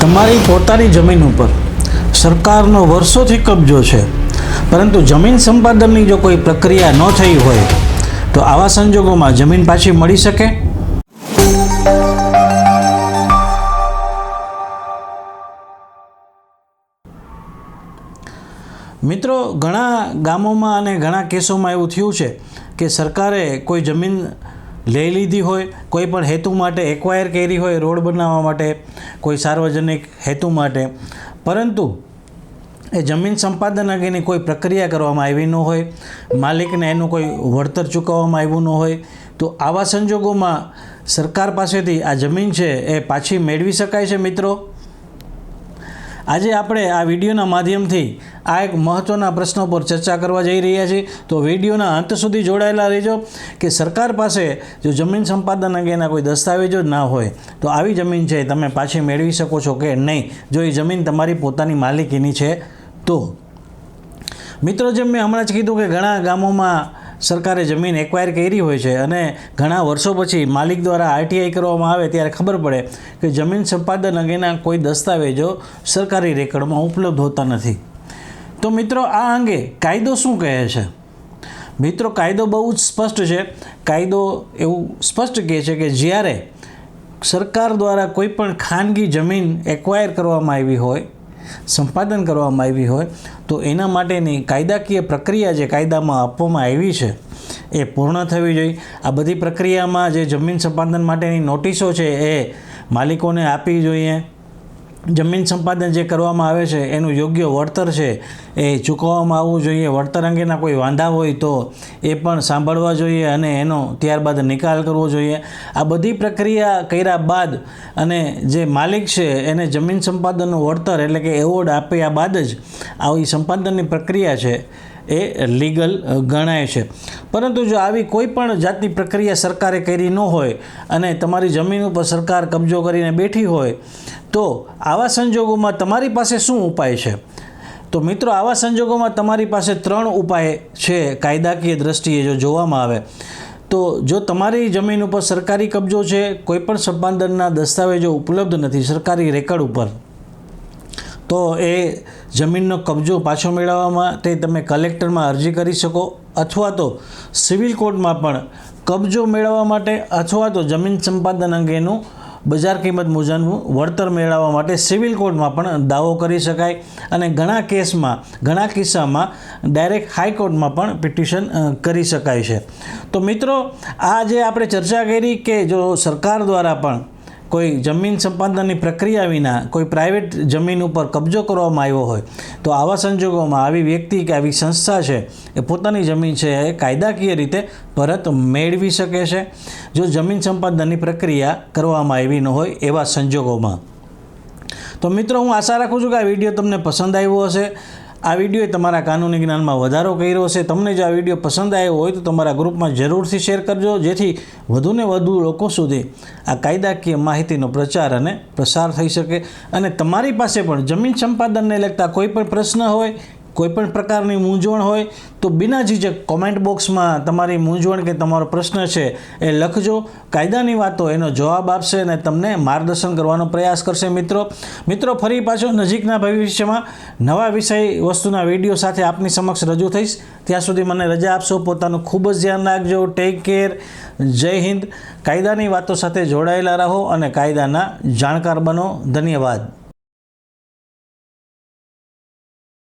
તમારી પોતાની જમીન ઉપર સરકારનો વર્ષોથી કબજો છે, પરંતુ જમીન સંપાદનની જો કોઈ પ્રક્રિયા ન થઈ હોય તો આવા સંજોગોમાં જમીન પાછી મળી શકે? મિત્રો, ઘણા ગામોમાં અને ઘણા કેસોમાં એવું થયું છે કે સરકારે કોઈ જમીન લઈ લીધી હોય, કોઈ પણ હેતુ માટે એક્વાયર કરી હોય, રોડ બનાવવા માટે, કોઈ સાર્વજનિક હેતુ માટે, પરંતુ એ જમીન સંપાદન અંગેની કોઈ પ્રક્રિયા કરવામાં આવી ન હોય, માલિકને એનું કોઈ વળતર ચૂકવવામાં આવ્યું ન હોય, તો આવા સંજોગોમાં સરકાર પાસેથી આ જમીન છે એ પાછી મેળવી શકાય છે? મિત્રો, આજે આપણે આ વિડીયોના માધ્યમથી આ એક મહત્ત્વના પ્રશ્નો પર ચર્ચા કરવા જઈ રહ્યા છીએ, તો વિડીયોના અંત સુધી જોડાયેલા રહેજો કે સરકાર પાસે જો જમીન સંપાદન અંગેના કોઈ દસ્તાવેજો ના હોય તો આવી જમીન છે તમે પાછી મેળવી શકો છો કે નહીં, જો એ જમીન તમારી પોતાની માલિકીની છે તો. મિત્રો, જેમ મેં હમણાં જ કીધું કે ઘણા ગામોમાં સરકારે જમીન એક્વાયર કરી હોય છે અને ઘણા વર્ષો પછી માલિક દ્વારા આરટીઆઈ કરવામાં આવે ત્યારે ખબર પડે કે જમીન સંપાદન અંગેના કોઈ દસ્તાવેજો સરકારી રેકર્ડમાં ઉપલબ્ધ હોતા નથી. તો મિત્રો, આ અંગે કાયદો શું કહે છે? મિત્રો, કાયદો બહુ જ સ્પષ્ટ છે. કાયદો એવું સ્પષ્ટ કહે છે કે જ્યારે સરકાર દ્વારા કોઈ પણ ખાનગી જમીન એક્વાયર કરવામાં આવી હોય, સંપાદન કરવામાં આવી હોય, તો એના માટેની કાયદાકીય પ્રક્રિયા જે કાયદામાં આપવામાં આવી છે એ પૂર્ણ થવી જોઈએ. આ બધી પ્રક્રિયામાં જે જમીન સંપાદન માટેની નોટિસો છે એ માલિકોને આપવી જોઈએ. જમીન સંપાદન જે કરવામાં આવે છે એનું યોગ્ય વળતર છે એ ચૂકવવામાં આવવું જોઈએ. વળતર અંગેના કોઈ વાંધા હોય તો એ પણ સાંભળવા જોઈએ અને એનો ત્યારબાદ નિકાલ કરવો જોઈએ. આ બધી પ્રક્રિયા કર્યા બાદ અને જે માલિક છે એને જમીન સંપાદનનું વળતર એટલે કે એવોર્ડ આપ્યા બાદ જ આવી સંપાદનની પ્રક્રિયા છે એ લીગલ ગણાય છે. પરંતુ જો આવી કોઈ પણ જાતની પ્રક્રિયા સરકારે કરી ન હોય અને તમારી જમીન ઉપર સરકાર કબજો કરીને બેઠી હોય તો આવા સંજોગોમાં તમારી પાસે શું ઉપાય છે? તો મિત્રો, આવા સંજોગોમાં તમારી પાસે 3 ઉપાય છે કાયદાકીય દ્રષ્ટિએ જો જોવામાં આવે તો. જો તમારી જમીન ઉપર સરકારી કબજો છે, કોઈપણ સંપાદનના દસ્તાવેજો ઉપલબ્ધ નથી સરકારી રેકર્ડ ઉપર, તો એ જમીનનો કબજો પાછો મેળવવા માટે તમે કલેક્ટરમાં અરજી કરી શકો, અથવા તો સિવિલ કોર્ટમાં પણ કબજો મેળવવા માટે અથવા તો જમીન સંપાદન અંગેનું બજાર કિંમત મુજબનું વળતર મેળવવા માટે સિવિલ કોર્ટમાં પણ દાવો કરી શકાય. અને ઘણા કિસ્સામાં ડાયરેક્ટ હાઈકોર્ટમાં પણ પિટિશન કરી શકાય છે. તો મિત્રો, આ જે આપણે ચર્ચા કરી કે જો સરકાર દ્વારા પણ કોઈ જમીન સંપાદનની પ્રક્રિયા વિના કોઈ પ્રાઇવેટ જમીન ઉપર કબજો કરવામાં આવ્યો હોય તો આવા સંજોગોમાં આવી વ્યક્તિ કે આવી સંસ્થા છે એ પોતાની જમીન છે એ કાયદાકીય રીતે પરત મેળવી શકે છે, જો જમીન સંપાદનની પ્રક્રિયા કરવામાં આવી ન હોય એવા સંજોગોમાં. તો મિત્રો, હું આશા રાખું છું કે આ વિડીયો તમને પસંદ આવ્યો હશે. આ વિડીયોએ તમારા કાનૂની જ્ઞાનમાં વધારો કર્યો હશે. તમને જો આ વિડીયો પસંદ આવ્યો હોય તો તમારા ગ્રુપમાં જરૂરથી શેર કરજો, જેથી વધુને વધુ લોકો સુધી આ કાયદાકીય માહિતીનો પ્રચાર અને પ્રસાર થઈ શકે. અને તમારી પાસે પણ જમીન સંપાદનને લગતા કોઈ પણ પ્રશ્ન હોય, કોઈપણ પ્રકારની મૂંઝવણ હોય તો બિના ઝીઝક કોમેન્ટ બોક્સમાં તમારી મૂંઝવણ કે તમારો પ્રશ્ન છે એ લખજો. કાયદાની વાતો એનો જવાબ આપશે અને તમને માર્ગદર્શન કરવાનો પ્રયાસ કરશે. મિત્રો, ફરી પાછો નજીકના ભવિષ્યમાં નવા વિષય વસ્તુના વિડીયો સાથે આપની સમક્ષ રજૂ થઈશ. ત્યાં સુધી મને રજા આપશો. પોતાનું ખૂબ જ ધ્યાન રાખજો. Take care. જય હિન્દ. કાયદાની વાતો સાથે જોડાયેલા રહો અને કાયદાના જાણકાર બનો. ધન્યવાદ.